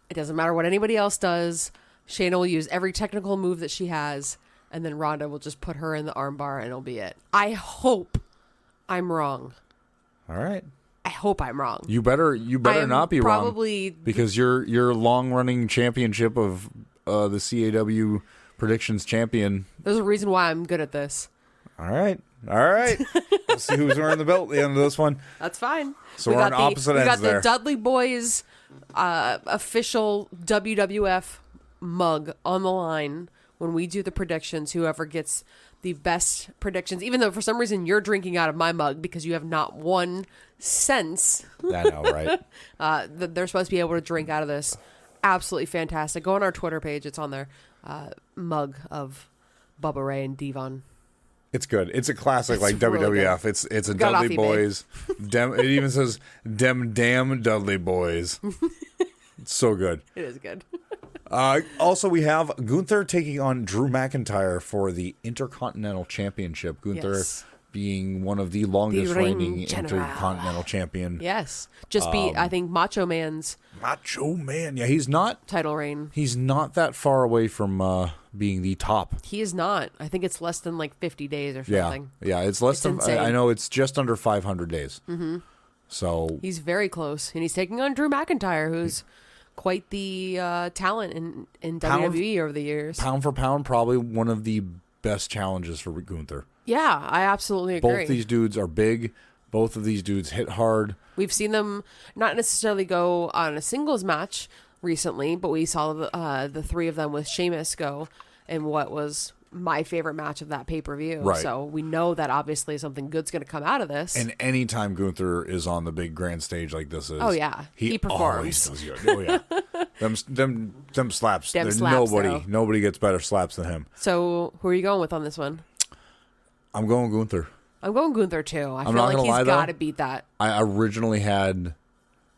It doesn't matter what anybody else does. Shayna will use every technical move that she has. And then Ronda will just put her in the armbar and it'll be it. I hope I'm wrong. All right. I hope I'm wrong. You better not be wrong. Probably because your long running championship of the CAW predictions champion. There's a reason why I'm good at this. All right. Let's see who's wearing the belt at the end of this one. That's fine. So we're on opposite ends there. We got the Dudley Boys official WWF mug on the line when we do the predictions. Whoever gets the best predictions, even though for some reason you're drinking out of my mug because you have not 1 cent. I know, right? They're supposed to be able to drink out of this. Absolutely fantastic. Go on our Twitter page. It's on there. Mug of Bubba Ray and Devon. It's good. It's a classic, It's like really WWF. good. It's a Got Dudley off eBay. Boys. It even says "Dem damn Dudley Boys." It's so good. It is good. Also, we have Gunther taking on Drew McIntyre for the Intercontinental Championship. Gunther Yes. being one of the longest reigning reigning general. Intercontinental Champion. Yes. Just beat, I think, Macho Man's Macho Man. Yeah, he's not title reign. He's not that far away from being the top. He is not. I think it's less than like 50 days or something. Yeah, it's less than. insane. I know it's just under 500 days. Mm-hmm. So he's very close, and he's taking on Drew McIntyre, who's quite the talent in WWE over the years. Pound for pound, probably one of the best challenges for Gunther. Yeah, I absolutely agree. Both these dudes are big. Both of these dudes hit hard. We've seen them not necessarily go on a singles match recently, but we saw the three of them with Sheamus go in what was my favorite match of that pay-per-view. Right. So we know that obviously something good's going to come out of this. And anytime Gunther is on the big grand stage like this is, oh yeah, he performs. Always does good. Oh yeah, them slaps. Them There's slaps, though. nobody gets better slaps than him. So who are you going with on this one? I'm going Gunther. I'm going Gunther too. I feel not like gonna lie, he's though. got to beat that. I originally had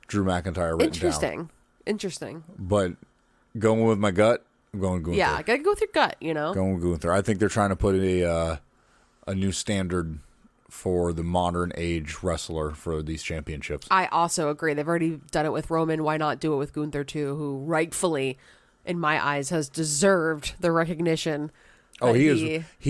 Drew McIntyre written down. Interesting. But going with my gut, I'm going Gunther. Yeah, gotta go with your gut, Going with Gunther. I think they're trying to put a new standard for the modern age wrestler for these championships. I also agree. They've already done it with Roman. Why not do it with Gunther too, who rightfully, in my eyes, has deserved the recognition. Oh, he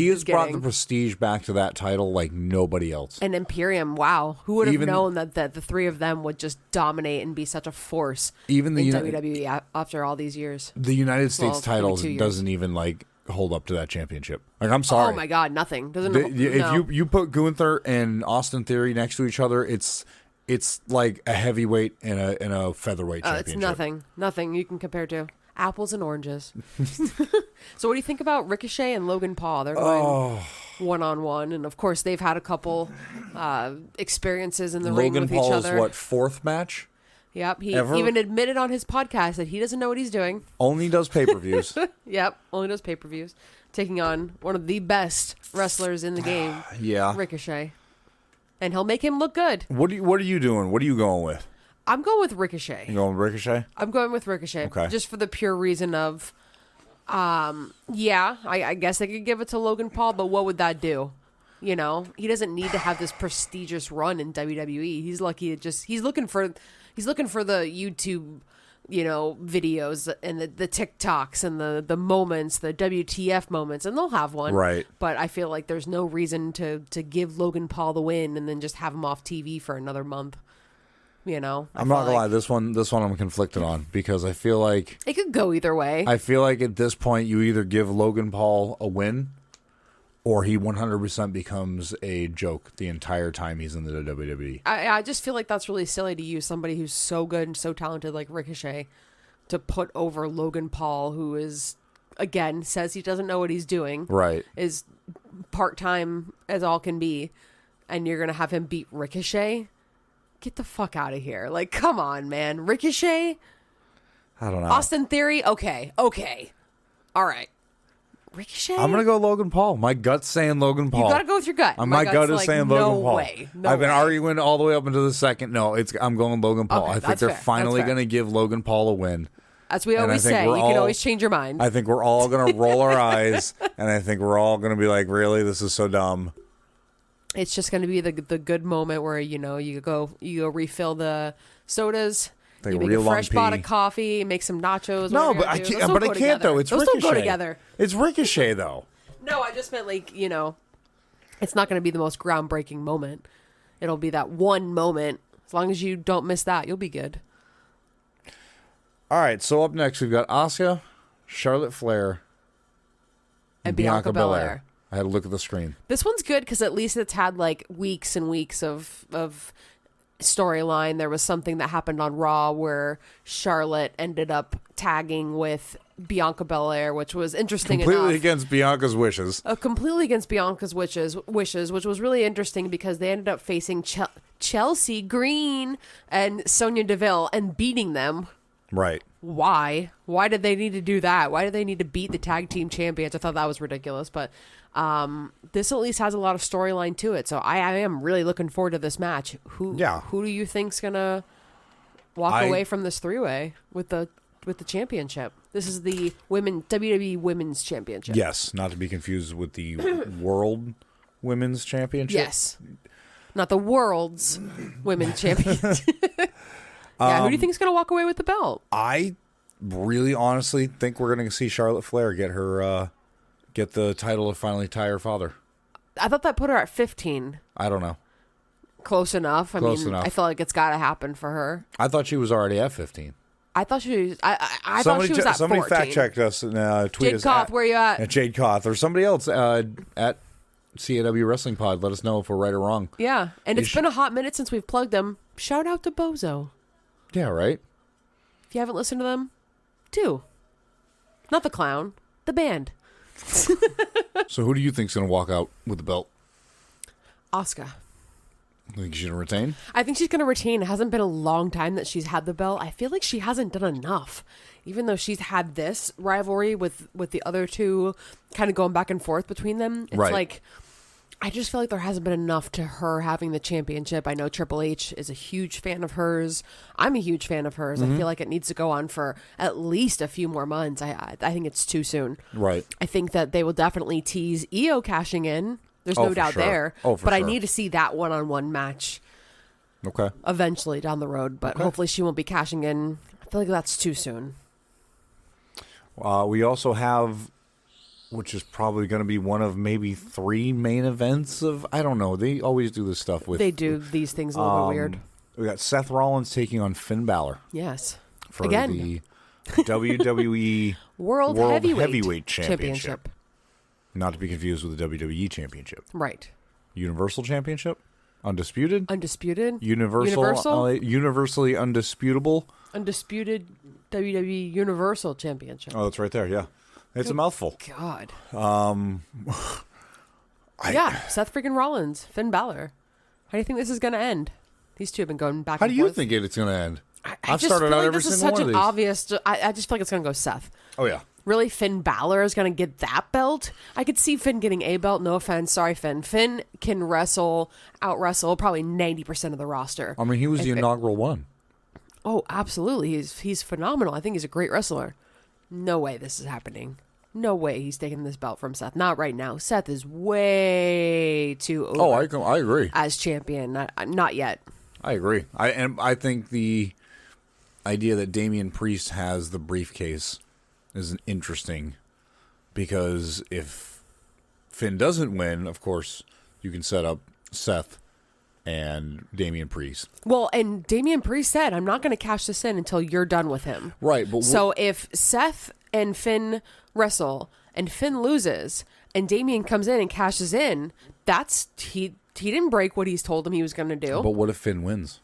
has brought the getting. prestige back to that title like nobody else. And Imperium, wow. Who would have Even- known that the three of them would just dominate and be such a force Even the in Uni- WWE after all these years? The United States Well, title 22 years. doesn't even like hold up to that championship. Like, I'm sorry. Oh my God, nothing. Doesn't If no. you put Gunther and Austin Theory next to each other, it's like a heavyweight and a featherweight championship. It's nothing you can compare to. Apples and oranges. So what do you think about Ricochet and Logan Paul? They're going one-on-one, and of course they've had a couple experiences in the ring Logan with Paul's each other. what, fourth match? Yep, he ever? even admitted on his podcast that he doesn't know what he's doing. Only does pay-per-views. Yep, only does pay-per-views. Taking on one of the best wrestlers in the game, Yeah. Ricochet. And he'll make him look good. What are you doing? What are you going with? I'm going with Ricochet. You going with Ricochet? I'm going with Ricochet. Okay. Just for the pure reason of, I guess they could give it to Logan Paul, but what would that do? He doesn't need to have this prestigious run in WWE. He's lucky to he's looking for the YouTube, videos and the TikToks and the moments, the WTF moments, and they'll have one. Right. But I feel like there's no reason to give Logan Paul the win and then just have him off TV for another month. I'm not gonna lie. This one I'm conflicted on because I feel like it could go either way. at this point you either give Logan Paul a win, or he 100% becomes a joke the entire time he's in the WWE. I just feel like that's really silly to use somebody who's so good and so talented like Ricochet to put over Logan Paul, who is, again, says he doesn't know what he's doing. Right. Is part-time as all can be, and you're going to have him beat Ricochet? Get the fuck out of here. Like, come on, man. Ricochet? I don't know. Austin Theory? Okay. All right. Ricochet? I'm going to go Logan Paul. My gut's saying Logan Paul. You gotta go with your gut. My gut gut's is like, saying no Logan Paul. Way. I've been arguing all the way up into the second. No, I'm going Logan Paul. Okay, I think that's they're fair. finally That's fair. going to give Logan Paul a win. As we And I always think say, you we're can all- always change your mind. I think we're all going to roll our eyes, and I think we're all going to be like, really? This is so dumb. It's just going to be the good moment where you go refill the sodas, Take you a make real a long fresh pot pee. of coffee, make some nachos. No, whatever but you I gotta do. can't. Those But don't I go can't together. though. It's Those Ricochet. don't go together. It's Ricochet though. No, I just meant it's not going to be the most groundbreaking moment. It'll be that one moment. As long as you don't miss that, you'll be good. All right. So up next we've got Asuka, Charlotte Flair, And Bianca Belair. I had to look at the screen. This one's good because at least it's had like weeks and weeks of storyline. There was something that happened on Raw where Charlotte ended up tagging with Bianca Belair, which was interesting Completely enough. against Bianca's wishes. Completely against Bianca's wishes, which was really interesting because they ended up facing Chelsea Green and Sonya Deville and beating them. Right. Why? Why did they need to do that? Why did they need to beat the tag team champions? I thought that was ridiculous, but this at least has a lot of storyline to it. So I am really looking forward to this match. Who do you think's gonna walk away from this three-way with the championship? This is the WWE Women's Championship. Yes, not to be confused with the World Women's Championship. Yes. Not the world's women's championship. Yeah, who do you think is going to walk away with the belt? I really honestly think we're going to see Charlotte Flair get the title to finally tie her father. I thought that put her at 15. I don't know. Close enough. Close enough. I feel like it's got to happen for her. I thought she was already at 15. I thought she was. I thought she was at 14. Somebody fact checked us and tweet us. Jade Koth, where you at? At Jade Koth or somebody else at CAW Wrestling Pod. Let us know if we're right or wrong. Yeah, and it's been a hot minute since we've plugged them. Shout out to Bozo. Yeah, right. If you haven't listened to them, do. Not the clown, the band. So who do you think's going to walk out with the belt? Asuka. Think she's going to retain? I think she's going to retain. It hasn't been a long time that she's had the belt. I feel like she hasn't done enough. Even though she's had this rivalry with the other two kind of going back and forth between them. It's like, I just feel like there hasn't been enough to her having the championship. I know Triple H is a huge fan of hers. I'm a huge fan of hers. I feel like it needs to go on for at least a few more months. I think it's too soon. Right. I think that they will definitely tease Io cashing in. There's no doubt there. But I need to see that one-on-one match. Okay. Eventually down the road, but hopefully she won't be cashing in. I feel like that's too soon. We also have, which is probably going to be one of maybe 3 main events of, I don't know. They always do this stuff with. They do these things a little bit weird. We got Seth Rollins taking on Finn Balor. Yes. For the WWE World Heavyweight Championship. Not to be confused with the WWE Championship. Right. Universal Championship? Undisputed? Undisputed? Universally undisputable? Undisputed WWE Universal Championship. Oh, that's right there, yeah. It's a mouthful. God. Seth freaking Rollins, Finn Balor. How do you think this is going to end? These two have been going back and forth. How do you think it's going to end? I've started out every single one of these. Obvious. I just feel like it's going to go Seth. Oh, yeah. Really, Finn Balor is going to get that belt? I could see Finn getting a belt. No offense. Sorry, Finn. Finn can out-wrestle probably 90% of the roster. I mean, he was the inaugural one. Oh, absolutely. He's phenomenal. I think he's a great wrestler. No way this is happening. No way he's taking this belt from Seth. Not right now. Seth is way too over. Oh, I agree. As champion. Not yet. I agree. I think the idea that Damian Priest has the briefcase is interesting, because if Finn doesn't win, of course, you can set up Seth and Damian Priest. Well, and Damian Priest said, I'm not going to cash this in until you're done with him. Right. But so if Seth and Finn wrestle and Finn loses and Damian comes in and cashes in, he didn't break what he's told him he was going to do. But what if Finn wins?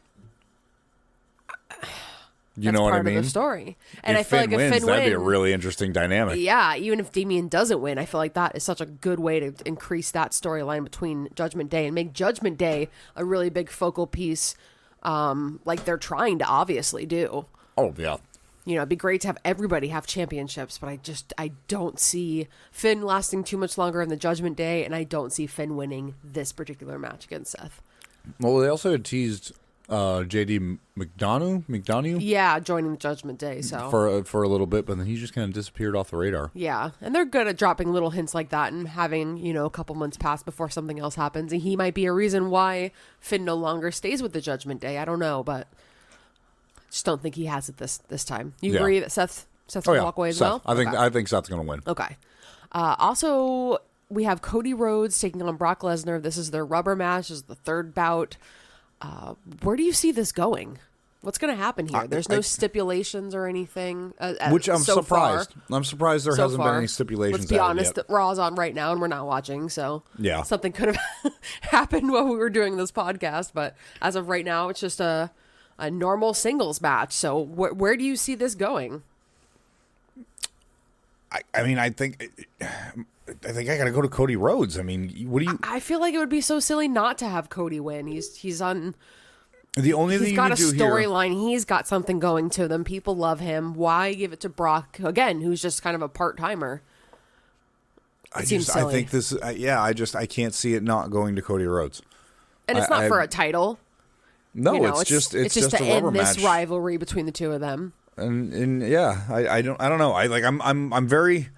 You That's know what I part mean? Of the story. And if I feel Finn like if wins, Finn that'd wins, be a really interesting dynamic. Yeah, even if Damian doesn't win, I feel like that is such a good way to increase that storyline between Judgment Day and make Judgment Day a really big focal piece, like they're trying to obviously do. Oh, yeah. You know, it'd be great to have everybody have championships, but I don't see Finn lasting too much longer in the Judgment Day, and I don't see Finn winning this particular match against Seth. Well, they also had teased JD McDonough? Yeah, joining the Judgment Day. So for a little bit, but then he just kind of disappeared off the radar. Yeah, and they're good at dropping little hints like that and having, a couple months pass before something else happens. And he might be a reason why Finn no longer stays with the Judgment Day. I don't know, but just don't think he has it this time. You agree that Seth will walk away as well? I think Seth's going to win. Okay. Also, we have Cody Rhodes taking on Brock Lesnar. This is their rubber match. This is the third bout. Where do you see this going? What's going to happen here? There's no stipulations or anything. Which I'm surprised. Far. I'm surprised there hasn't been any stipulations. Let's be honest, Raw's on right now and we're not watching, so yeah, something could have happened while we were doing this podcast. But as of right now, it's just a normal singles match. So where do you see this going? I think I gotta go to Cody Rhodes. I mean, what do you? I feel like it would be so silly not to have Cody win. He's on. The only thing he's got a storyline. He's got something going to them. People love him. Why give it to Brock again, who's just kind of a part timer? I think this. I can't see it not going to Cody Rhodes. And it's not for a title. No, it's just to a rubber end this match. rivalry between the two of them. And yeah, I don't know. I'm very.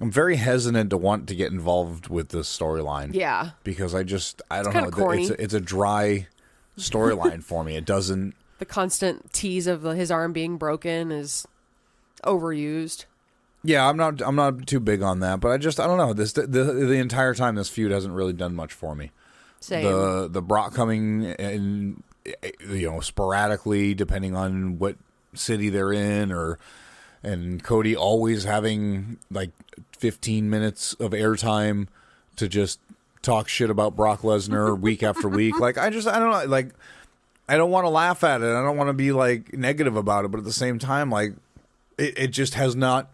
I'm very hesitant to want to get involved with this storyline. Yeah. Because I don't know. Corny. It's a dry storyline for me. It doesn't. The constant tease of his arm being broken is overused. Yeah, I'm not too big on that, but I don't know. The entire time this feud hasn't really done much for me. Same. The Brock coming in, sporadically depending on what city they're in, and Cody always having like 15 minutes of airtime to just talk shit about Brock Lesnar week after week. Like I don't know, like I don't want to laugh at it. I don't want to be like negative about it, but at the same time, like it just has not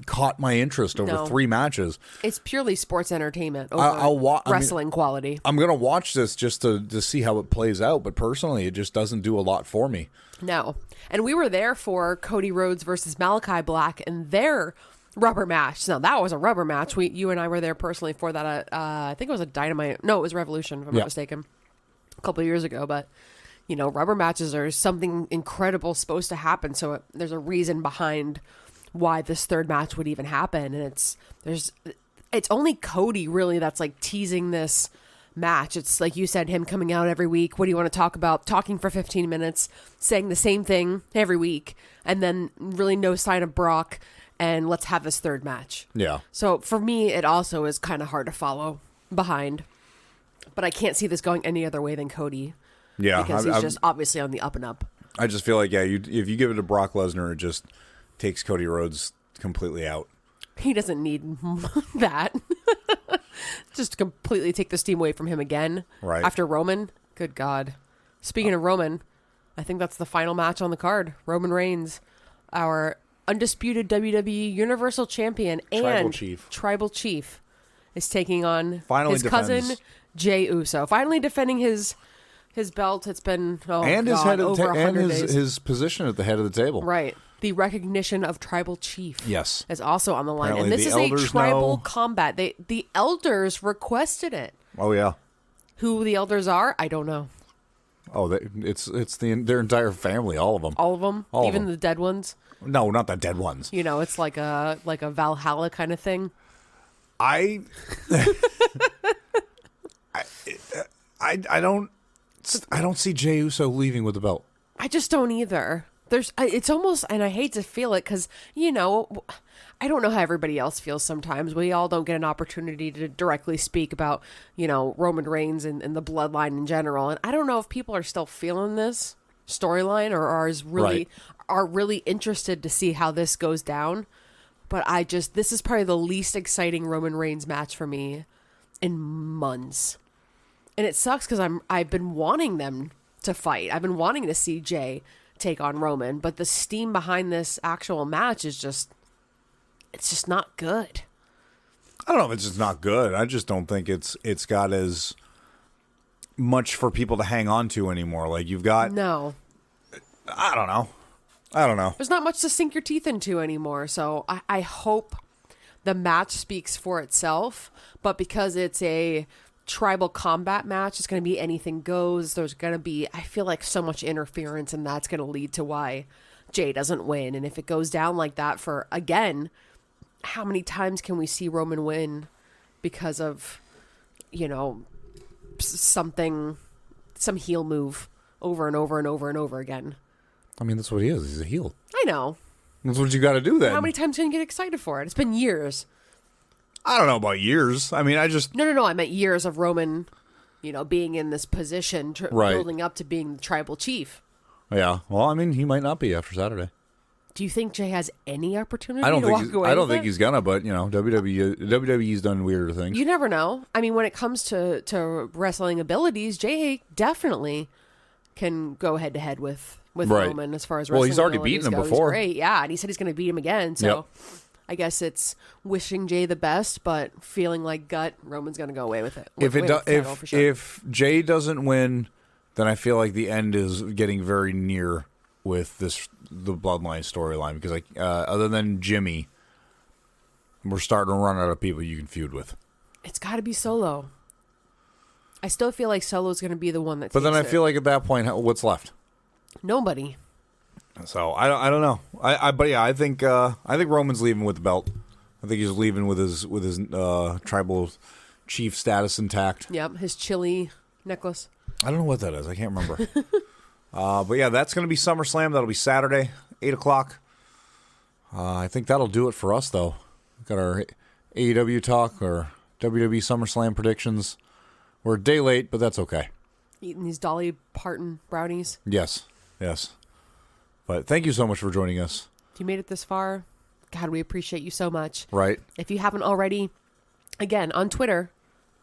caught my interest over 3 matches. It's purely sports entertainment over wrestling quality. I'm going to watch this just to see how it plays out, but personally, it just doesn't do a lot for me. No. And we were there for Cody Rhodes versus Malachi Black and their rubber match. Now, that was a rubber match. You and I were there personally for that. I think it was a Dynamite. No, it was Revolution, if I'm not mistaken, a couple of years ago. But, rubber matches are something incredible supposed to happen. So there's a reason behind why this third match would even happen, and it's only Cody really that's like teasing this match. It's like you said, him coming out every week. What do you want to talk about? Talking for 15 minutes, saying the same thing every week, and then really no sign of Brock, and let's have this third match. Yeah. So for me, it also is kind of hard to follow behind, but I can't see this going any other way than Cody. Yeah. Because he's just obviously on the up and up. I just feel like, if you give it to Brock Lesnar, it just takes Cody Rhodes completely out. He doesn't need that. Just completely take the steam away from him again. Right. After Roman. Good God. Speaking of Roman, I think that's the final match on the card. Roman Reigns, our undisputed WWE Universal Champion and Tribal Chief, is taking on his cousin Jey Uso. Finally defending his belt. It's been his position at the head of the table. Right. The recognition of Tribal Chief is also on the line. Apparently and this is a tribal combat. The elders requested it. Oh, yeah. Who the elders are, I don't know. Oh, it's their entire family, all of them. All of them? Even the dead ones? No, not the dead ones. It's like a Valhalla kind of thing. I don't see Jey Uso leaving with the belt. I just don't either. It's almost, and I hate to feel it because, I don't know how everybody else feels sometimes. We all don't get an opportunity to directly speak about, Roman Reigns and the bloodline in general. And I don't know if people are still feeling this storyline or are really interested to see how this goes down. But this is probably the least exciting Roman Reigns match for me in months. And it sucks because I've been wanting them to fight. I've been wanting to see Jey take on Roman, but the steam behind this actual match is just not good. I don't know if it's just not good. I just don't think it's got as much for people to hang on to anymore. Like you've got I don't know. There's not much to sink your teeth into anymore. So I hope the match speaks for itself, but because it's a tribal combat match, it's going to be anything goes. There's going to be, I feel like, so much interference, and that's going to lead to why Jey doesn't win. And if it goes down like that for, again, how many times can we see Roman win because of, some heel move over and over and over and over again? I mean, that's what he is. He's a heel. I know. That's what you got to do then. How many times can you get excited for it? It's been years. I don't know about years. I mean, No, I meant years of Roman, being in this position, building up to being the tribal chief. Yeah. Well, I mean, he might not be after Saturday. Do you think Jey has any opportunity to walk away? I don't think he's gonna, but, WWE's done weirder things. You never know. I mean, when it comes to wrestling abilities, Jey definitely can go head-to-head with Roman as far as wrestling. Well, he's already beaten him before. Great, yeah, and he said he's going to beat him again, so... Yep. I guess it's wishing Jey the best, but feeling like gut, Roman's going to go away with it. If Jey doesn't win, then I feel like the end is getting very near with the Bloodline storyline because other than Jimmy, we're starting to run out of people you can feud with. It's got to be Solo. I still feel like Solo's going to be the one that. But then I feel like at that point, what's left? Nobody. So I don't know. But yeah, I think Roman's leaving with the belt. I think he's leaving with his tribal chief status intact. Yep, his chili necklace. I don't know what that is. I can't remember. But yeah, that's going to be SummerSlam. That'll be Saturday, 8 o'clock. I think that'll do it for us, though. We've got our AEW talk, or WWE SummerSlam predictions. We're a day late, but that's okay. Eating these Dolly Parton brownies. Yes. But thank you so much for joining us. If you made it this far, God, we appreciate you so much. Right. If you haven't already, again, on Twitter,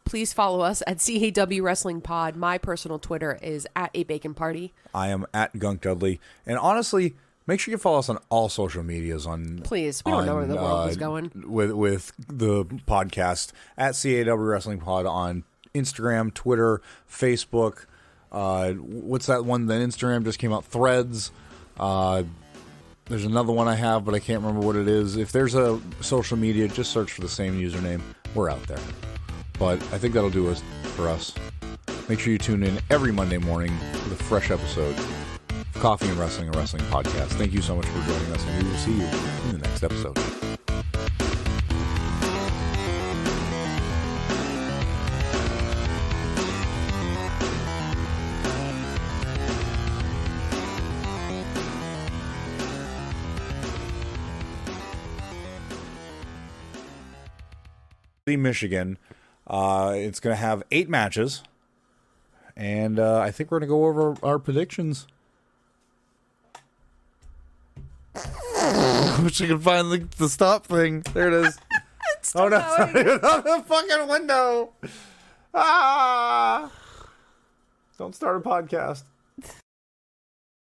please follow us at CAW Wrestling Pod. My personal Twitter is at A Bacon Party. I am at Gunk Dudley. And honestly, make sure you follow us on all social medias. Please, we don't know where the world is going. With the podcast at CAW Wrestling Pod on Instagram, Twitter, Facebook. What's that one that Instagram just came out? Threads. There's another one I have, but I can't remember what it is. If there's a social media, just search for the same username. We're out there. But I think that'll do it for us. Make sure you tune in every Monday morning with a fresh episode of Coffee and Wrestling, a wrestling podcast. Thank you so much for joining us, and we will see you in the next episode. Michigan. It's going to have 8 matches, and I think we're going to go over our predictions. I wish I could find the stop thing. There it is. Oh no, it's not even on the fucking window. Don't start a podcast.